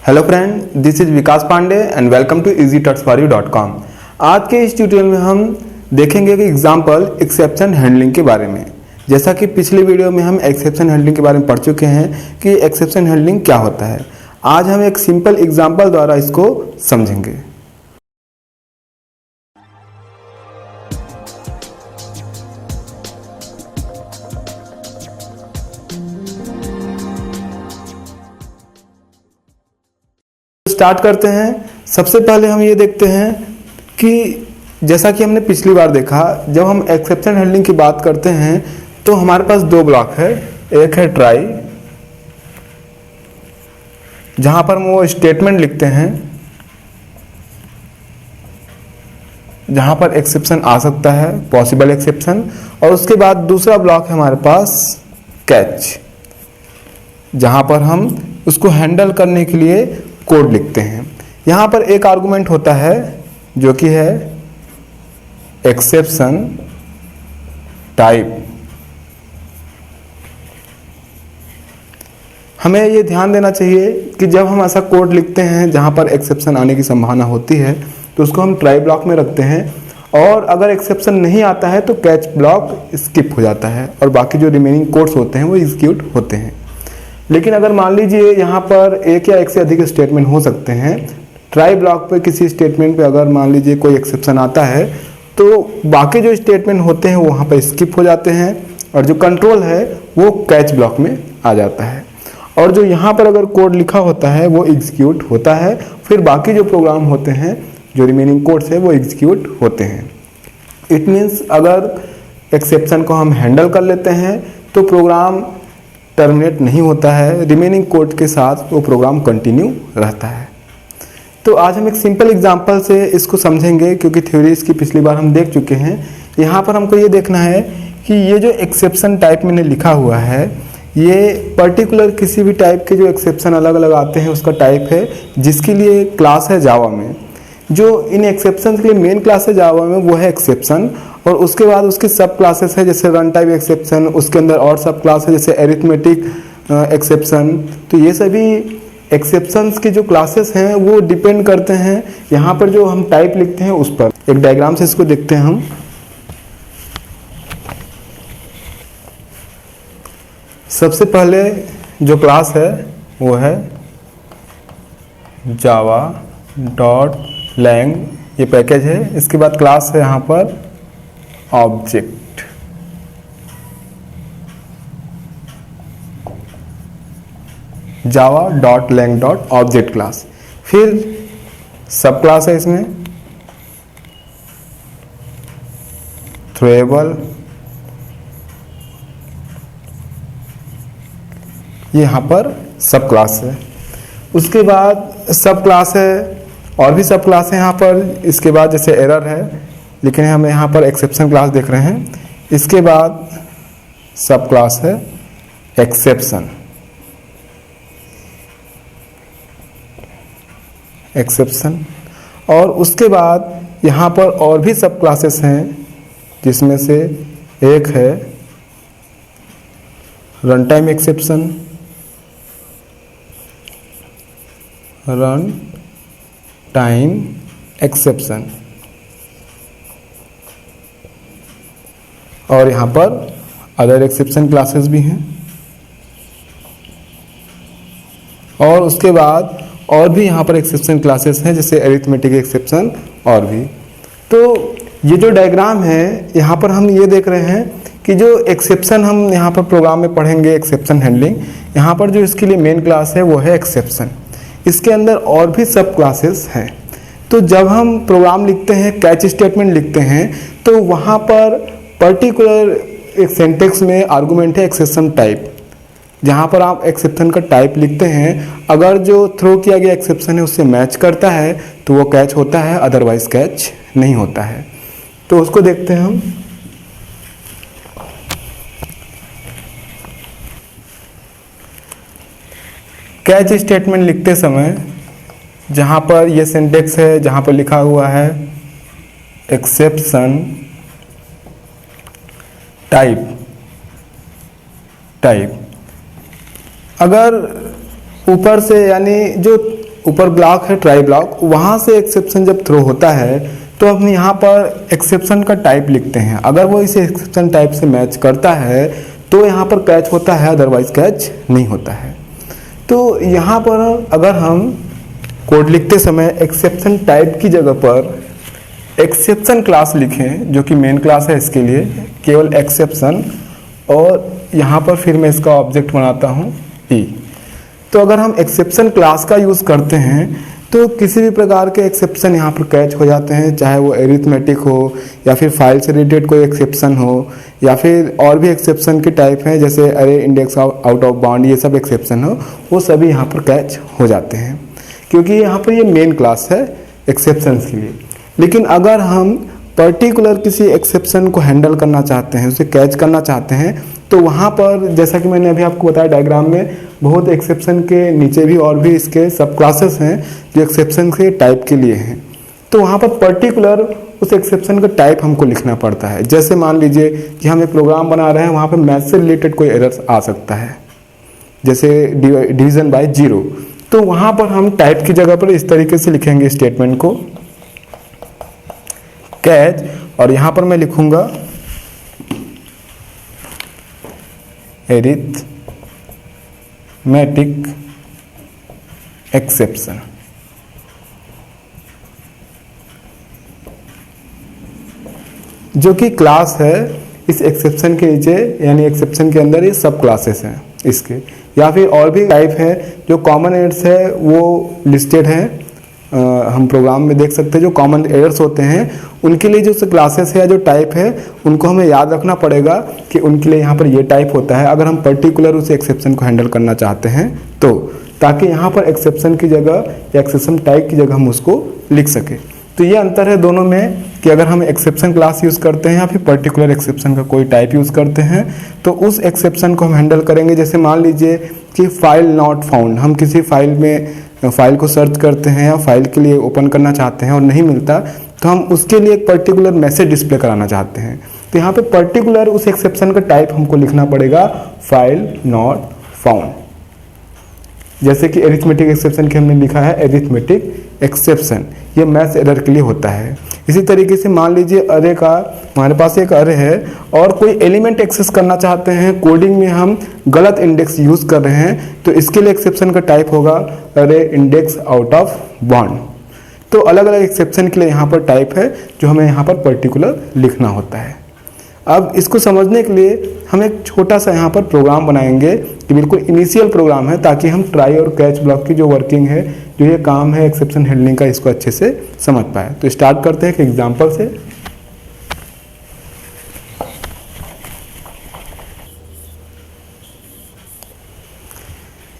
Hello friend, this is Vikas Pandey and welcome to easytutsforyou.com। आज के इस ट्यूटोरियल में हम देखेंगे कि एग्जांपल एक्सेप्शन हैंडलिंग के बारे में। जैसा कि पिछले वीडियो में हम एक्सेप्शन हैंडलिंग के बारे में पढ़ चुके हैं कि एक्सेप्शन हैंडलिंग क्या होता है। आज हम एक सिंपल एग्जांपल द्वारा इसको समझेंगे। स्टार्ट करते हैं। सबसे पहले हम ये देखते हैं कि जैसा कि हमने पिछली बार देखा, जब हम एक्सेप्शन हैंडलिंग की बात करते हैं तो हमारे पास दो ब्लॉक है। एक है ट्राई, जहां पर हम वो स्टेटमेंट लिखते हैं जहां पर एक्सेप्शन आ सकता है, पॉसिबल एक्सेप्शन। और उसके बाद दूसरा ब्लॉक है हमारे पास कैच, जहां पर हम उसको हैंडल करने के लिए कोड लिखते हैं। यहां पर एक आर्गुमेंट होता है जो कि है एक्सेप्शन टाइप। हमें ये ध्यान देना चाहिए कि जब हम ऐसा कोड लिखते हैं जहां पर एक्सेप्शन आने की संभावना होती है तो उसको हम ट्राई ब्लॉक में रखते हैं, और अगर एक्सेप्शन नहीं आता है तो कैच ब्लॉक स्किप हो जाता है और बाकी जो रिमेनिंग कोड्स होते हैं वो एग्जीक्यूट होते हैं। लेकिन अगर मान लीजिए यहाँ पर एक या एक से अधिक स्टेटमेंट हो सकते हैं, ट्राई ब्लॉक पे किसी स्टेटमेंट पे अगर मान लीजिए कोई एक्सेप्शन आता है तो बाकी जो स्टेटमेंट होते हैं वहाँ पर स्किप हो जाते हैं और जो कंट्रोल है वो कैच ब्लॉक में आ जाता है। और जो यहाँ पर अगर कोड लिखा होता है वो एग्जीक्यूट होता है, फिर बाकी जो प्रोग्राम होते हैं, जो रिमेनिंग कोड्स है वो एग्जीक्यूट होते हैं। इट मीन्स अगर एक्सेप्शन को हम हैंडल कर लेते हैं तो प्रोग्राम टर्मिनेट नहीं होता है, रिमेनिंग कोड के साथ वो प्रोग्राम कंटिन्यू रहता है। तो आज हम एक सिंपल एग्जांपल से इसको समझेंगे, क्योंकि थ्योरी इसकी पिछली बार हम देख चुके हैं। यहाँ पर हमको ये देखना है कि ये जो एक्सेप्शन टाइप मैंने लिखा हुआ है ये पर्टिकुलर किसी भी टाइप के जो एक्सेप्शन अलग अलग आते हैं उसका टाइप है, जिसके लिए क्लास है जावा में। जो इन एक्सेप्शन के लिए मेन क्लास है जावा में वो है एक्सेप्शन, और उसके बाद उसकी सब क्लासेस है जैसे रन टाइम एक्सेप्शन, उसके अंदर और सब क्लास है जैसे एरिथमेटिक एक्सेप्शन। तो ये सभी एक्सेप्शंस की जो क्लासेस हैं वो डिपेंड करते हैं यहाँ पर जो हम टाइप लिखते हैं उस पर। एक डायग्राम से इसको देखते हैं हम। सबसे पहले जो क्लास है वो है java.lang, ये पैकेज है। इसके बाद क्लास है यहाँ पर ऑब्जेक्ट। java.lang.object class. फिर सब क्लास है इसमें थ्रोएबल, ये यहाँ पर सब क्लास है। उसके बाद सब क्लास है और भी सब क्लास है यहाँ पर। इसके बाद जैसे एरर है, लेकिन हम यहाँ पर एक्सेप्शन क्लास देख रहे हैं। इसके बाद सब क्लास है एक्सेप्शन, और उसके बाद यहाँ पर और भी सब क्लासेस हैं, जिसमें से एक है run time exception, run time exception, और यहाँ पर अदर एक्सेप्शन क्लासेस भी हैं। और उसके बाद और भी यहाँ पर एक्सेप्शन क्लासेस हैं जैसे एरिथमेटिक एक्सेप्शन और भी। तो ये जो डायग्राम है यहाँ पर हम ये देख रहे हैं कि जो एक्सेप्शन हम यहाँ पर प्रोग्राम में पढ़ेंगे एक्सेप्शन हैंडलिंग, यहाँ पर जो इसके लिए मेन क्लास है वो है एक्सेप्शन। इसके अंदर और भी सब क्लासेस हैं। तो जब हम प्रोग्राम लिखते हैं, कैच स्टेटमेंट लिखते हैं, तो वहाँ पर पर्टिकुलर एक सेंटेक्स में आर्गुमेंट है एक्सेप्शन टाइप, जहाँ पर आप एक्सेप्शन का टाइप लिखते हैं। अगर जो थ्रो किया गया एक्सेप्शन है उससे मैच करता है तो वो कैच होता है, अदरवाइज कैच नहीं होता है। तो उसको देखते हैं हम। कैच स्टेटमेंट लिखते समय जहाँ पर ये सिंटेक्स है, जहाँ पर लिखा हुआ है एक्सेप्शन टाइप, अगर ऊपर से यानी जो ऊपर ब्लॉक है ट्राई ब्लॉक, वहाँ से एक्सेप्शन जब थ्रो होता है तो हम यहाँ पर एक्सेप्शन का टाइप लिखते हैं। अगर वो इसे एक्सेप्शन टाइप से मैच करता है तो यहाँ पर कैच होता है, अदरवाइज कैच नहीं होता है। तो यहाँ पर अगर हम कोड लिखते समय एक्सेप्शन टाइप की जगह पर एक्सेप्शन क्लास लिखें, जो कि मेन क्लास है, इसके लिए केवल एक्सेप्शन, और यहाँ पर फिर मैं इसका ऑब्जेक्ट बनाता हूँ ई। तो अगर हम एक्सेप्शन क्लास का यूज़ करते हैं तो किसी भी प्रकार के एक्सेप्शन यहाँ पर कैच हो जाते हैं, चाहे वो एरिथमेटिक हो या फिर फाइल से रिलेटेड कोई एक्सेप्शन हो या फिर और भी एक्सेप्शन के टाइप हैं जैसे अरे इंडेक्स आउट ऑफ बाउंड, ये सब एक्सेप्शन हो, वो सभी यहाँ पर कैच हो जाते हैं क्योंकि यहाँ पर ये मेन क्लास है एक्सेप्शंस के लिए। लेकिन अगर हम पर्टिकुलर किसी एक्सेप्शन को हैंडल करना चाहते हैं, उसे कैच करना चाहते हैं, तो वहाँ पर जैसा कि मैंने अभी आपको बताया डायग्राम में, बहुत एक्सेप्शन के नीचे भी और भी इसके सब क्लासेस हैं जो एक्सेप्शन के टाइप के लिए हैं। तो वहाँ पर पर्टिकुलर उस एक्सेप्शन का टाइप हमको लिखना पड़ता है। जैसे मान लीजिए कि हम एक प्रोग्राम बना रहे हैं, वहाँ पर मैथ से रिलेटेड कोई एरर्स आ सकता है, जैसे डिवीजन बाय 0, तो वहाँ पर हम टाइप की जगह पर इस तरीके से लिखेंगे स्टेटमेंट को कैच, और यहाँ पर मैं लिखूंगा एरिथमेटिक एक्सेप्शन। जो कि क्लास है इस एक्सेप्शन के नीचे, यानी एक्सेप्शन के अंदर ये सब क्लासेस हैं इसके, या फिर और भी टाइप है जो कॉमन एरर्स है वो लिस्टेड है। हम प्रोग्राम में देख सकते हैं जो कॉमन एरर्स होते हैं उनके लिए जो क्लासेस है या जो टाइप है उनको हमें याद रखना पड़ेगा कि उनके लिए यहाँ पर ये टाइप होता है अगर हम पर्टिकुलर उस एक्सेप्शन को हैंडल करना चाहते हैं तो, ताकि यहाँ पर एक्सेप्शन की जगह या एक्सेप्शन टाइप की जगह हम उसको लिख सके। तो ये अंतर है दोनों में कि अगर हम एक्सेप्शन क्लास यूज़ करते हैं या फिर पर्टिकुलर एक्सेप्शन का कोई टाइप यूज़ करते हैं तो उस एक्सेप्शन को हम हैंडल करेंगे। जैसे मान लीजिए कि फाइल नॉट फाउंड, हम किसी फाइल को सर्च करते हैं या फाइल के लिए ओपन करना चाहते हैं और नहीं मिलता, तो हम उसके लिए एक पर्टिकुलर मैसेज डिस्प्ले कराना चाहते हैं। तो यहाँ पे पर्टिकुलर उस एक्सेप्शन का टाइप हमको लिखना पड़ेगा फाइल नॉट फाउंड। जैसे कि एरिथमेटिक एक्सेप्शन के हमने लिखा है एरिथमेटिक एक्सेप्शन, ये मैथ्स एरर के लिए होता है। इसी तरीके से मान लीजिए अरे का, हमारे पास एक अरे है और कोई एलिमेंट एक्सेस करना चाहते हैं, कोडिंग में हम गलत इंडेक्स यूज़ कर रहे हैं, तो इसके लिए एक्सेप्शन का टाइप होगा अरे इंडेक्स आउट ऑफ बाउंड। तो अलग अलग एक्सेप्शन के लिए यहाँ पर टाइप है जो हमें यहाँ पर पर्टिकुलर लिखना होता है। अब इसको समझने के लिए हम एक छोटा सा यहाँ पर प्रोग्राम बनाएंगे कि बिल्कुल इनिशियल प्रोग्राम है, ताकि हम ट्राई और कैच ब्लॉक की जो वर्किंग है, जो ये काम है एक्सेप्शन हैंडलिंग का, इसको अच्छे से समझ पाए। तो स्टार्ट करते हैं एक एग्जांपल से।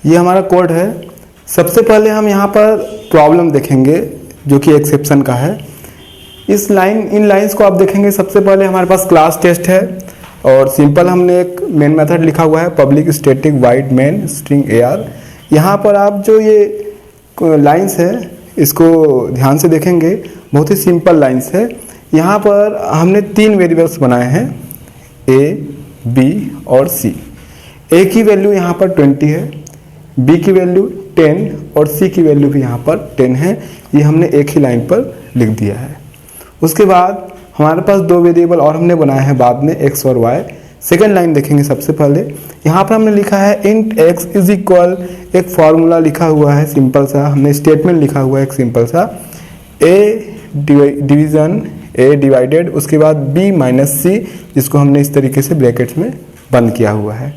ये हमारा कोड है। सबसे पहले हम यहाँ पर प्रॉब्लम देखेंगे जो कि एक्सेप्शन का है। इन लाइंस को आप देखेंगे, सबसे पहले हमारे पास क्लास टेस्ट है और सिंपल हमने एक मेन मेथड लिखा हुआ है public static wide main string AR। यहाँ पर आप जो ये लाइंस है इसको ध्यान से देखेंगे, बहुत ही सिंपल लाइंस है। यहाँ पर हमने 3 वेरिएबल्स बनाए हैं A, B और C। A की वैल्यू यहाँ पर 20 है, B की वैल्यू 10 और C की वैल्यू भी यहाँ पर 10 है। ये हमने एक ही लाइन पर लिख दिया है। उसके बाद हमारे पास 2 वेरिएबल और हमने बनाए हैं बाद में, x और y। सेकेंड लाइन देखेंगे सबसे पहले, यहाँ पर हमने लिखा है इंट x इज इक्वल, एक फॉर्मूला लिखा हुआ है सिंपल सा, हमने स्टेटमेंट लिखा हुआ है एक सिंपल सा, a डिवीजन a डिवाइडेड, उसके बाद b माइनस c, जिसको हमने इस तरीके से ब्रैकेट्स में बंद किया हुआ है।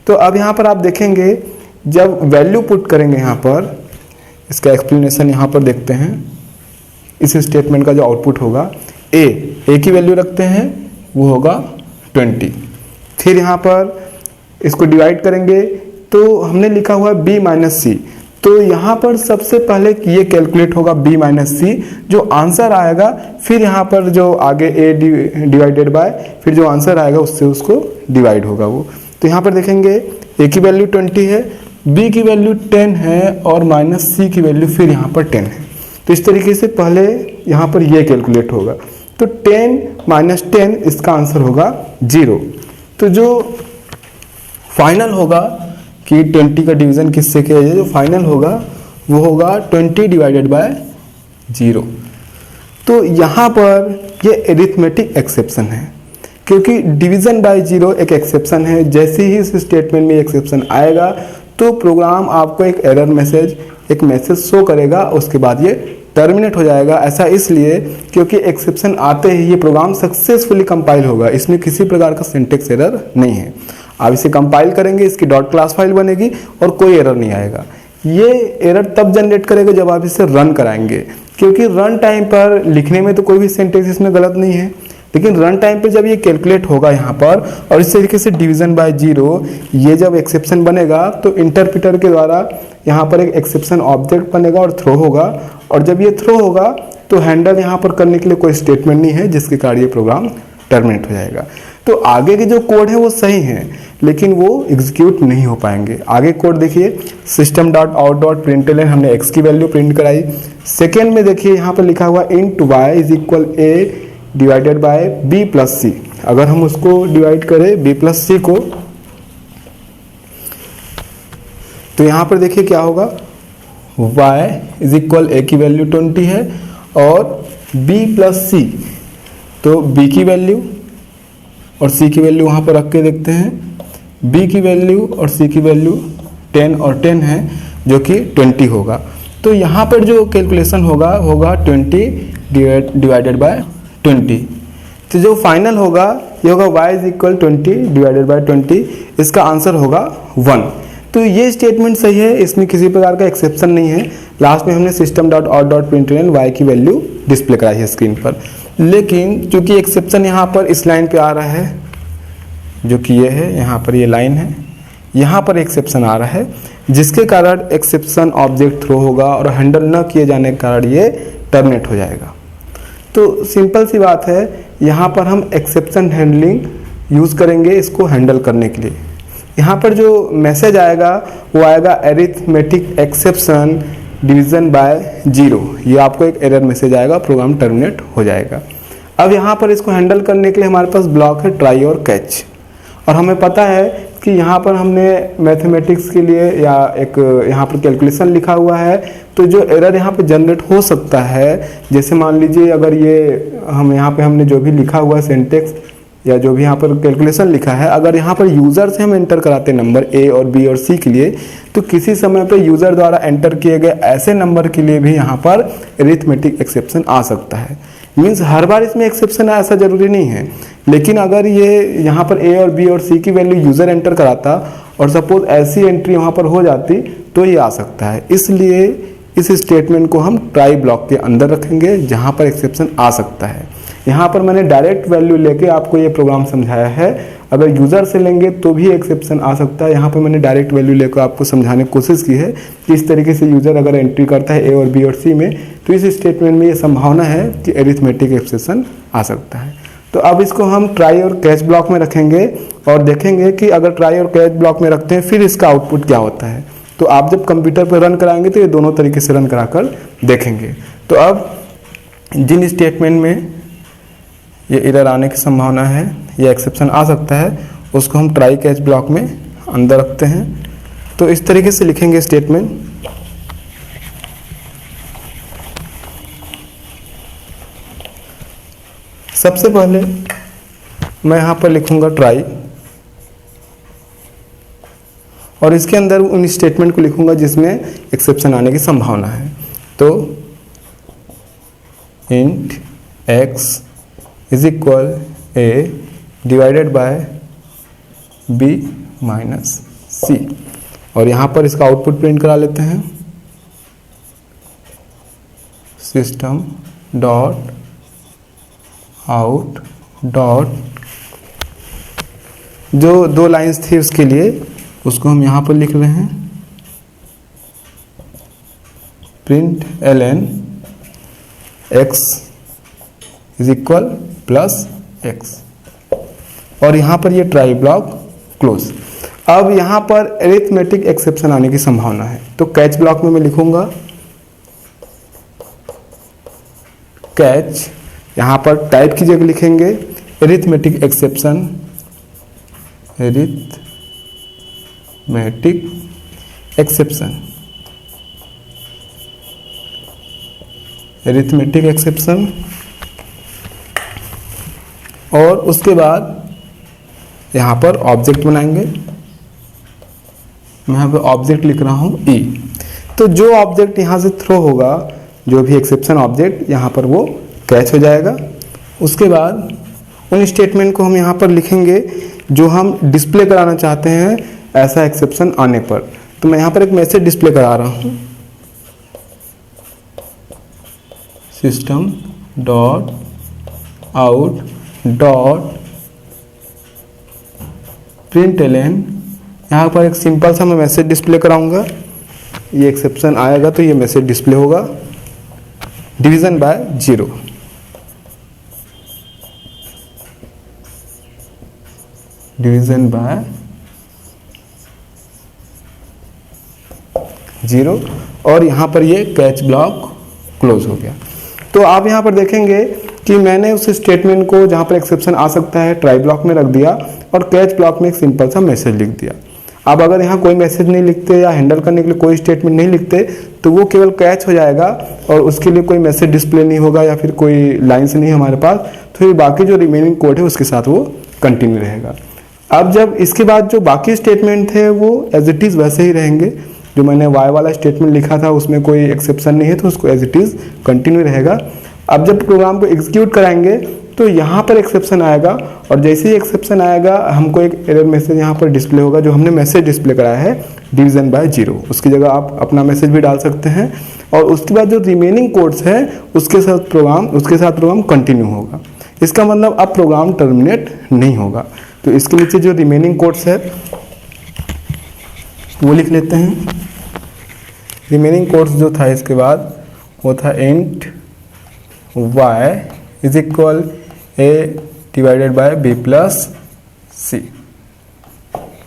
तो अब यहाँ पर आप देखेंगे जब वैल्यू पुट करेंगे, यहाँ पर इसका एक्सप्लेनेशन यहाँ पर देखते हैं। इस स्टेटमेंट का जो आउटपुट होगा, a की वैल्यू रखते हैं वो होगा 20। फिर यहाँ पर इसको डिवाइड करेंगे तो हमने लिखा हुआ है b माइनस सी, तो यहाँ पर सबसे पहले ये कैलकुलेट होगा b माइनस सी, जो आंसर आएगा फिर यहाँ पर जो आगे a डिवाइडेड बाय, फिर जो आंसर आएगा उससे उसको डिवाइड होगा वो। तो यहाँ पर देखेंगे a की वैल्यू 20 है, b की वैल्यू 10 है और माइनस सी की वैल्यू फिर यहाँ पर 10 है। तो इस तरीके से पहले यहाँ पर ये कैलकुलेट होगा, तो 10 माइनस 10 इसका आंसर होगा 0। तो जो फाइनल होगा कि 20 का डिवीजन किससे किया जाए, जो फाइनल होगा वो होगा 20 डिवाइडेड बाय 0। तो यहाँ पर ये एरिथमेटिक एक्सेप्शन है, क्योंकि डिवीज़न बाय 0 एक एक्सेप्शन है। जैसे ही इस स्टेटमेंट में एक्सेप्शन आएगा तो प्रोग्राम आपको एक मैसेज शो करेगा, उसके बाद ये टर्मिनेट हो जाएगा। ऐसा इसलिए क्योंकि एक्सेप्शन आते ही ये प्रोग्राम सक्सेसफुली कंपाइल होगा, इसमें किसी प्रकार का सिंटेक्स एरर नहीं है। आप इसे कंपाइल करेंगे, इसकी डॉट क्लास फाइल बनेगी और कोई एरर नहीं आएगा। ये एरर तब जनरेट करेगा जब आप इसे रन कराएंगे, क्योंकि रन टाइम पर लिखने में तो कोई भी सिंटेक्स इसमें गलत नहीं है, लेकिन रन टाइम पे जब ये कैलकुलेट होगा यहाँ पर और इस तरीके से डिवीजन बाय 0 ये जब एक्सेप्शन बनेगा तो इंटरप्रेटर के द्वारा यहाँ पर एक एक्सेप्शन ऑब्जेक्ट बनेगा और थ्रो होगा। और जब ये थ्रो होगा तो हैंडल यहाँ पर करने के लिए कोई स्टेटमेंट नहीं है, जिसके कारण ये प्रोग्राम टर्मिनेट हो जाएगा। तो आगे के जो कोड है वो सही है, लेकिन वो एग्जीक्यूट नहीं हो पाएंगे। आगे कोड देखिए, system.out.println हमने x की वैल्यू प्रिंट कराई। सेकेंड में देखिए यहाँ पर लिखा हुआ int y is equal a divided by b plus c। अगर हम उसको डिवाइड करें b प्लस c को, तो यहाँ पर देखिए क्या होगा, y इज इक्वल a की वैल्यू 20 है और b प्लस c, तो b की वैल्यू और c की वैल्यू वहाँ पर रख के देखते हैं। b की वैल्यू और c की वैल्यू 10 और 10 है, जो कि 20 होगा। तो यहाँ पर जो कैलकुलेशन होगा 20 डिवाइडेड बाय 20। तो जो फाइनल होगा ये होगा y is equal 20 divided by 20, इसका आंसर होगा 1। तो ये स्टेटमेंट सही है, इसमें किसी प्रकार का एक्सेप्शन नहीं है। लास्ट में हमने system.out.println y की वैल्यू डिस्प्ले कराई है स्क्रीन पर, लेकिन चूंकि एक्सेप्शन यहाँ पर इस लाइन पे आ रहा है, जो कि ये है, यहाँ पर ये लाइन है, यहाँ पर एक्सेप्शन आ रहा है, जिसके कारण एक्सेप्शन ऑब्जेक्ट थ्रो होगा और हैंडल न किए जाने के कारण ये टर्मिनेट हो जाएगा। तो सिंपल सी बात है, यहाँ पर हम एक्सेप्शन हैंडलिंग यूज़ करेंगे इसको हैंडल करने के लिए। यहाँ पर जो मैसेज आएगा वो आएगा अरिथमेटिक एक्सेप्शन डिवीजन बाय 0। ये आपको एक एरर मैसेज आएगा, प्रोग्राम टर्मिनेट हो जाएगा। अब यहाँ पर इसको हैंडल करने के लिए हमारे पास ब्लॉक है ट्राई और कैच, और हमें पता है कि यहाँ पर हमने मैथमेटिक्स के लिए या एक यहाँ पर कैलकुलेशन लिखा हुआ है, तो जो एरर यहाँ पे जनरेट हो सकता है, जैसे मान लीजिए अगर ये हमने जो भी लिखा हुआ सिंटेक्स या जो भी यहाँ पर कैलकुलेशन लिखा है, अगर यहाँ पर यूज़र से हम एंटर कराते हैं नंबर a और b और c के लिए, तो किसी समय पे यूज़र द्वारा एंटर किए गए ऐसे नंबर के लिए भी यहाँ पर अरिथमेटिक एक्सेप्शन आ सकता है। मीन्स हर बार इसमें एक्सेप्शन है ऐसा ज़रूरी नहीं है, लेकिन अगर ये यहाँ पर a और b और c की वैल्यू यूज़र एंटर कराता और सपोज ऐसी एंट्री वहाँ पर हो जाती तो ये आ सकता है। इसलिए इस स्टेटमेंट को हम ट्राई ब्लॉक के अंदर रखेंगे जहाँ पर एक्सेप्शन आ सकता है। यहाँ पर मैंने डायरेक्ट वैल्यू लेके आपको ये प्रोग्राम समझाया है, अगर यूज़र से लेंगे तो भी एक्सेप्शन आ सकता है। यहाँ पर मैंने डायरेक्ट वैल्यू लेकर आपको समझाने की कोशिश की है कि इस तरीके से यूज़र अगर एंट्री करता है a और b और c में, तो इस स्टेटमेंट में ये संभावना है कि अरिथमेटिक एक्सेप्शन आ सकता है। तो अब इसको हम ट्राई और कैच ब्लॉक में रखेंगे और देखेंगे कि अगर ट्राई और कैच ब्लॉक में रखते हैं फिर इसका आउटपुट क्या होता है। तो आप जब कंप्यूटर पर रन कराएंगे तो ये दोनों तरीके से रन कराकर देखेंगे। तो अब जिन स्टेटमेंट में ये एरर आने की संभावना है या एक्सेप्शन आ सकता है, उसको हम ट्राई कैच ब्लॉक में अंदर रखते हैं। तो इस तरीके से लिखेंगे स्टेटमेंट। सबसे पहले मैं यहाँ पर लिखूंगा ट्राई और इसके अंदर उन स्टेटमेंट को लिखूंगा जिसमें एक्सेप्शन आने की संभावना है। तो int x is equal a divided by b minus c, और यहाँ पर इसका आउटपुट प्रिंट करा लेते हैं। सिस्टम डॉट आउट डॉट, जो 2 लाइंस थी उसके लिए उसको हम यहाँ पर लिख रहे हैं print ln x is equal plus x, और यहाँ पर ये ट्राई ब्लॉक क्लोज। अब यहाँ पर अरिथमेटिक एक्सेप्शन आने की संभावना है, तो कैच ब्लॉक में मैं लिखूंगा कैच, यहाँ पर टाइप की जगह लिखेंगे arithmetic exception, arithmetic exception, arithmetic exception. और उसके बाद यहाँ पर ऑब्जेक्ट बनाएंगे। मैं यहाँ पे ऑब्जेक्ट लिख रहा हूँ ई। तो जो ऑब्जेक्ट यहाँ से थ्रो होगा, जो भी एक्सेप्शन ऑब्जेक्ट, यहाँ पर वो कैच हो जाएगा। उसके बाद उन स्टेटमेंट को हम यहाँ पर लिखेंगे जो हम डिस्प्ले कराना चाहते हैं ऐसा एक्सेप्शन आने पर। तो मैं यहाँ पर एक मैसेज डिस्प्ले करा रहा हूँ, system dot out dot println. यहाँ पर एक सिंपल सा मैं मैसेज डिस्प्ले कराऊंगा। ये एक्सेप्शन आएगा तो ये मैसेज डिस्प्ले होगा, डिवीजन बाय 0। Division bye 0। और यहाँ पर ये कैच ब्लॉक क्लोज हो गया। तो आप यहाँ पर देखेंगे कि मैंने उस स्टेटमेंट को जहाँ पर एक्सेप्शन आ सकता है ट्राई ब्लॉक में रख दिया और कैच ब्लॉक में एक सिंपल सा मैसेज लिख दिया। अब अगर यहाँ कोई मैसेज नहीं लिखते या हैंडल करने के लिए कोई स्टेटमेंट नहीं लिखते तो वो केवल कैच हो जाएगा और उसके लिए कोई मैसेज डिस्प्ले नहीं होगा या फिर कोई लाइन्स नहीं हमारे पास, तो फिर बाकी जो रिमेनिंग कोड है उसके साथ वो कंटिन्यू रहेगा। अब जब इसके बाद जो बाकी स्टेटमेंट थे वो एज इट इज़ वैसे ही रहेंगे। जो मैंने वाई वाला स्टेटमेंट लिखा था उसमें कोई एक्सेप्शन नहीं है तो उसको एज इट इज़ कंटिन्यू रहेगा। अब जब प्रोग्राम को एग्जीक्यूट कराएंगे तो यहाँ पर एक्सेप्शन आएगा और जैसे ही एक्सेप्शन आएगा हमको एक एरर मैसेज यहाँ पर डिस्प्ले होगा, जो हमने मैसेज डिस्प्ले कराया है डिवीजन बाय 0। उसकी जगह आप अपना मैसेज भी डाल सकते हैं और उसके बाद जो रिमेनिंग कोड्स है उसके साथ प्रोग्राम कंटिन्यू होगा। इसका मतलब अब प्रोग्राम टर्मिनेट नहीं होगा। तो इसके नीचे जो रिमेनिंग कोड्स है वो लिख लेते हैं। रिमेनिंग कोड्स जो था इसके बाद वो था int y is equal a divided by b plus c।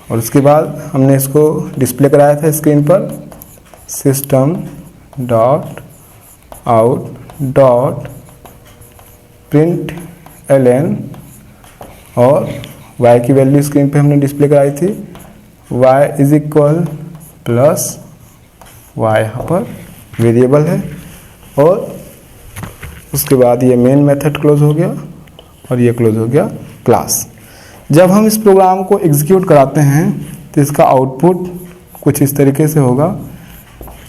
और उसके बाद हमने इसको डिस्प्ले कराया था स्क्रीन पर, system dot out dot print ln और y की वैल्यू स्क्रीन पे हमने डिस्प्ले कराई थी, y is equal plus y यहाँ पर वेरिएबल है। और उसके बाद ये मेन मेथड क्लोज हो गया और ये क्लोज हो गया क्लास। जब हम इस प्रोग्राम को एग्जीक्यूट कराते हैं तो इसका आउटपुट कुछ इस तरीके से होगा,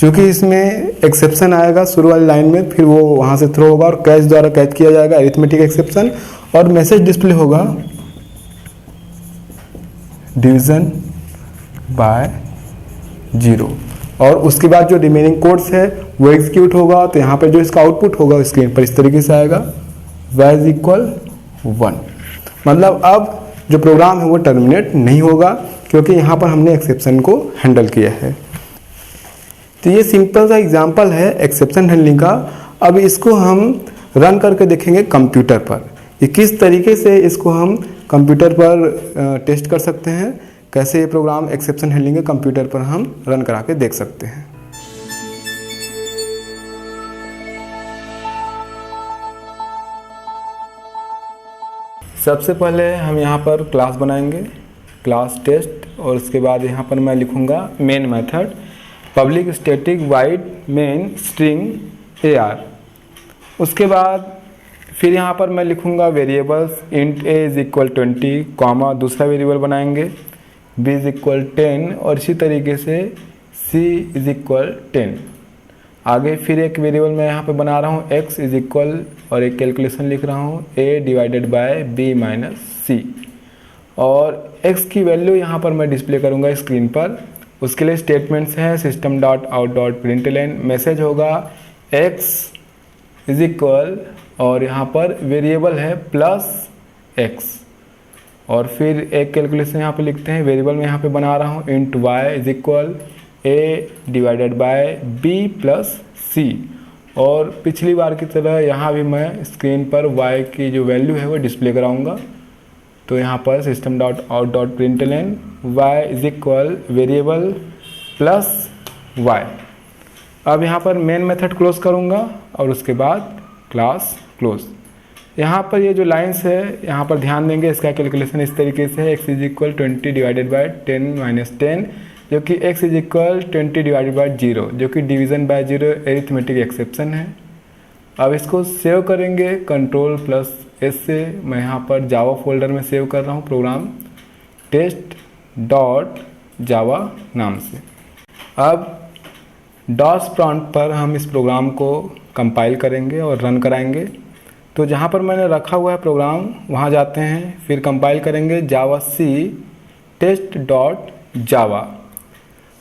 क्योंकि इसमें एक्सेप्शन आएगा शुरू वाली लाइन में, फिर वो वहाँ से थ्रो होगा और कैच द्वारा कैच किया जाएगा अरिथमेटिक एक्सेप्शन और मैसेज डिस्प्ले होगा डिवीजन बाय 0। और उसके बाद जो रिमेनिंग कोड्स है वो एग्जीक्यूट होगा। तो यहाँ पे जो इसका आउटपुट होगा स्क्रीन पर इस तरीके से आएगा, y इज इक्वल 1। मतलब अब जो प्रोग्राम है वो टर्मिनेट नहीं होगा क्योंकि यहाँ पर हमने एक्सेप्शन को हैंडल किया है। तो ये सिंपल सा एग्जांपल है एक्सेप्शन हैंडलिंग का। अब इसको हम रन करके देखेंगे कंप्यूटर पर, ये किस तरीके से इसको हम कंप्यूटर पर टेस्ट कर सकते हैं, कैसे ये प्रोग्राम एक्सेप्शन हैंडलिंग के कंप्यूटर पर हम रन करा के देख सकते हैं। सबसे पहले हम यहाँ पर क्लास बनाएंगे, क्लास टेस्ट, और उसके बाद यहाँ पर मैं लिखूँगा main method public static wide main string AR। उसके बाद फिर यहाँ पर मैं लिखूँगा variables int a is equal 20 comma दूसरा वेरिएबल बनाएंगे b इज इक्वल 10 और इसी तरीके से c इज इक्वल 10। आगे फिर एक वेरिएबल मैं यहाँ पे बना रहा हूँ x इज इक्वल और एक कैलकुलेशन लिख रहा हूँ a divided by b minus c और x की वैल्यू यहाँ पर मैं डिस्प्ले करूँगा स्क्रीन पर। उसके लिए स्टेटमेंट्स हैं system dot out dot println, message होगा x इज इक्वल और यहाँ पर वेरिएबल है प्लस x और फिर एक कैलकुलेशन यहाँ पे लिखते हैं। वेरिएबल में यहाँ पे बना रहा हूँ int y is equal a divided by b plus c और पिछली बार की तरह यहाँ भी मैं स्क्रीन पर y की जो वैल्यू है वो डिस्प्ले कराऊंगा। तो यहाँ पर system dot out dot println y is equal variable plus y। अब यहाँ पर मेन मेथड क्लोज करूँगा और उसके बाद क्लास क्लोज। यहाँ पर ये जो लाइंस है यहाँ पर ध्यान देंगे, इसका कैलकुलेशन इस तरीके से है x is equal 20 divided by 10 minus 10 जो कि x is equal 20 divided by 0 जो कि डिवीजन बाय 0 एरिथमेटिक एक्सेप्शन है। अब इसको सेव करेंगे Ctrl+S से। मैं यहाँ पर जावा फोल्डर में सेव कर रहा हूँ प्रोग्राम test.java नाम से। अब डॉस प्रॉम्प्ट पर हम इस प्रोग्राम को कंपाइल करेंगे और रन कराएंगे। तो जहाँ पर मैंने रखा हुआ है प्रोग्राम वहाँ जाते हैं, फिर कंपाइल करेंगे जावाc test.java।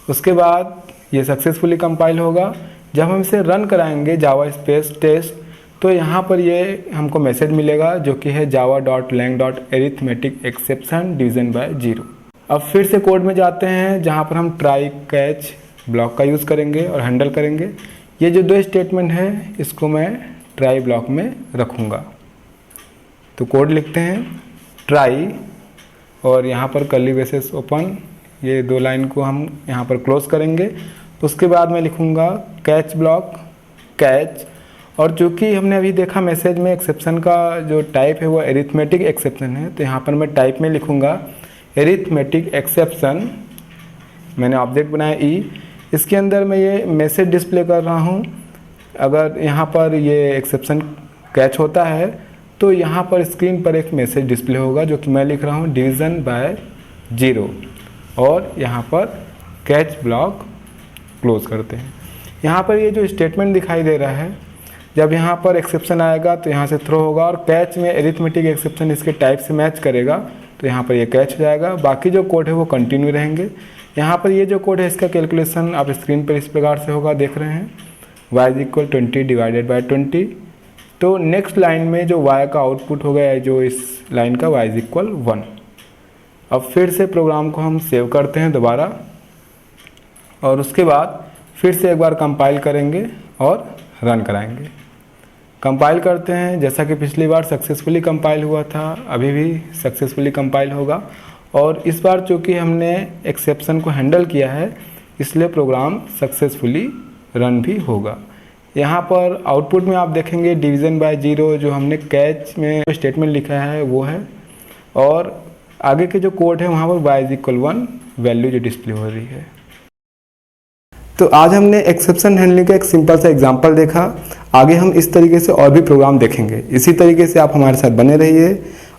उसके बाद ये सक्सेसफुली कंपाइल होगा। जब हम इसे रन कराएंगे जावा स्पेस टेस्ट, तो यहाँ पर ये हमको मैसेज मिलेगा जो कि है java.lang.arithmetic_exception division by 0। अब फिर से कोड में जाते हैं जहाँ पर हम ट्राई कैच ब्लॉक का यूज़ करेंगे और हैंडल करेंगे। ये जो दो स्टेटमेंट है इसको मैं ट्राई ब्लॉक में रखूँगा। तो कोड लिखते हैं ट्राई और यहाँ पर कर्ली ब्रेसेस ओपन, ये दो लाइन को हम यहाँ पर क्लोज करेंगे। उसके बाद मैं लिखूँगा कैच ब्लॉक कैच, और चूँकि हमने अभी देखा मैसेज में एक्सेप्शन का जो टाइप है वो एरिथमेटिक एक्सेप्शन है, तो यहाँ पर मैं टाइप में लिखूँगा एरिथमेटिक एक्सेप्शन। मैंने ऑब्जेक्ट बनाया ई, इसके अंदर मैं ये मैसेज डिस्प्ले कर रहा हूँ। अगर यहाँ पर ये एक्सेप्शन कैच होता है तो यहाँ पर स्क्रीन पर एक मैसेज डिस्प्ले होगा जो कि मैं लिख रहा हूँ डिवीज़न बाय 0, और यहाँ पर कैच ब्लॉक क्लोज करते हैं। यहाँ पर ये जो स्टेटमेंट दिखाई दे रहा है, जब यहाँ पर एक्सेप्शन आएगा तो यहाँ से थ्रो होगा, और कैच में एरिथमेटिक एक्सेप्शन इसके टाइप से मैच करेगा तो यहाँ पर ये कैच हो जाएगा। बाकी जो कोड है वो कंटिन्यू रहेंगे। यहाँ पर ये जो कोड है इसका कैलकुलेशन आप स्क्रीन पर इस प्रकार से होगा, देख रहे हैं y = 20 डिवाइडेड बाय 20। तो नेक्स्ट लाइन में जो y का आउटपुट होगा है जो इस लाइन का y = 1। अब फिर से प्रोग्राम को हम सेव करते हैं दोबारा, और उसके बाद फिर से एक बार कंपाइल करेंगे और रन कराएंगे। कंपाइल करते हैं, जैसा कि पिछली बार सक्सेसफुली कंपाइल हुआ था, अभी भी सक्सेसफुली कंपाइल होगा। और इस बार चूँकि हमने एक्सेप्शन को हैंडल किया है इसलिए प्रोग्राम सक्सेसफुली रन भी होगा। यहाँ पर आउटपुट में आप देखेंगे डिवीज़न बाय 0 जो हमने कैच में स्टेटमेंट लिखा है वो है, और आगे के जो कोड है वहाँ पर y = 1 वैल्यू जो डिस्प्ले हो रही है। तो आज हमने एक्सेप्शन हैंडलिंग का एक सिंपल सा एग्जांपल देखा। आगे हम इस तरीके से और भी प्रोग्राम देखेंगे। इसी तरीके से आप हमारे साथ बने रहिए,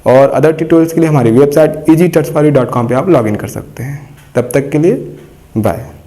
और अदर ट्यूटोरियल्स के लिए हमारी वेबसाइट easytutsforyu.com पे आप लॉगिन कर सकते हैं। तब तक के लिए बाय।